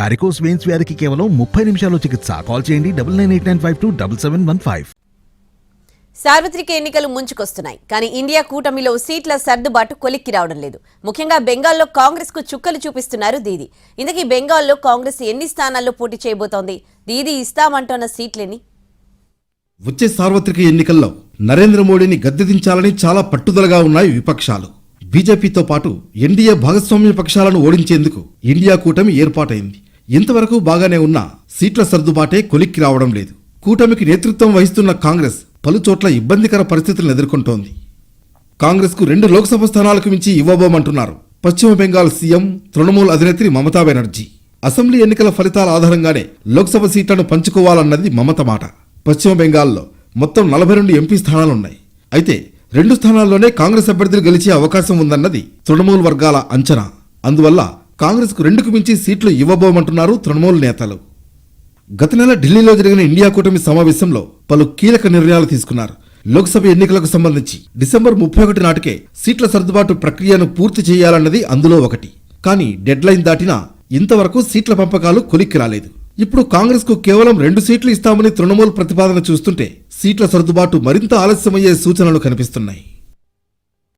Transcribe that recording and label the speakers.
Speaker 1: Varicose veins వ్యాధికి కేవలం 30 నిమిషాల్లో చికిత్స. కాల్ చేయండి 9989527715.
Speaker 2: సార్వత్రిక ఎన్నికలు ముంచుకొస్తున్నాయి. కానీ ఇండియా కూటమిలో సీట్ల సర్దుబాటు కొలిక్కి రావడం లేదు. ముఖ్యంగా బెంగాల్లో కాంగ్రెస్ కు చుక్కలు చూపిస్తున్నారు దీదీ. ఇందుకీ బెంగాల్లో కాంగ్రెస్ ఎన్ని స్థానాల్లో పోటీ చేయబోతోంది? దీదీ ఇస్తామంటున్న సీట్లేని?
Speaker 3: వచ్చే సార్వత్రిక ఎన్నికల్లో నరేంద్ర మోడీని గద్దెదించాలని చాలా పట్టుదలగా ఉన్నాయి విపక్షాలు. బీజేపీతో పాటు ఎన్డీఏ భాగస్వామ్య పక్షాలను ఓడించేందుకు ఇండియా కూటమి ఏర్పాటైంది. ఇంతవరకు బాగానే ఉన్న సీట్ల సర్దుబాటే కొలిక్కి రావడం లేదు. కూటమికి నేతృత్వం వహిస్తున్న కాంగ్రెస్ పలుచోట్ల ఇబ్బందికర పరిస్థితులను ఎదుర్కొంటోంది. కాంగ్రెస్ కు 2 లోక్సభ స్థానాలకు మించి ఇవ్వబోమంటున్నారు పశ్చిమ బెంగాల్ సీఎం తృణమూల్ అధినేత్రి మమతా బెనర్జీ. అసెంబ్లీ ఎన్నికల ఫలితాల ఆధారంగానే లోక్సభ సీట్లను పంచుకోవాలన్నది మమత మాట. పశ్చిమ బెంగాల్లో మొత్తం 42 ఎంపీ స్థానాలున్నాయి. అయితే 2 స్థానాల్లోనే కాంగ్రెస్ అభ్యర్థులు గెలిచే అవకాశం ఉందన్నది తృణమూల్ వర్గాల అంచనా. అందువల్ల కాంగ్రెస్ కు 2కు మించి సీట్లు ఇవ్వబోమంటున్నారు తృణమూల్ నేతలు. గత నెల ఢిల్లీలో జరిగిన ఇండియా కూటమి సమావేశంలో పలు కీలక నిర్ణయాలు తీసుకున్నారు. లోక్సభ ఎన్నికలకు సంబంధించి డిసెంబర్ 31 నాటికే సీట్ల సర్దుబాటు ప్రక్రియను పూర్తి చేయాలన్నది అందులో ఒకటి. కానీ డెడ్ లైన్ దాటినా ఇంతవరకు సీట్ల పంపకాలు కొలిక్కి రాలేదు. ఇప్పుడు కాంగ్రెస్ కు కేవలం 2 సీట్లు ఇస్తామని తృణమూల్ ప్రతిపాదన చూస్తుంటే సీట్ల సర్దుబాటు మరింత ఆలస్యమయ్యే సూచనలు కనిపిస్తున్నాయి.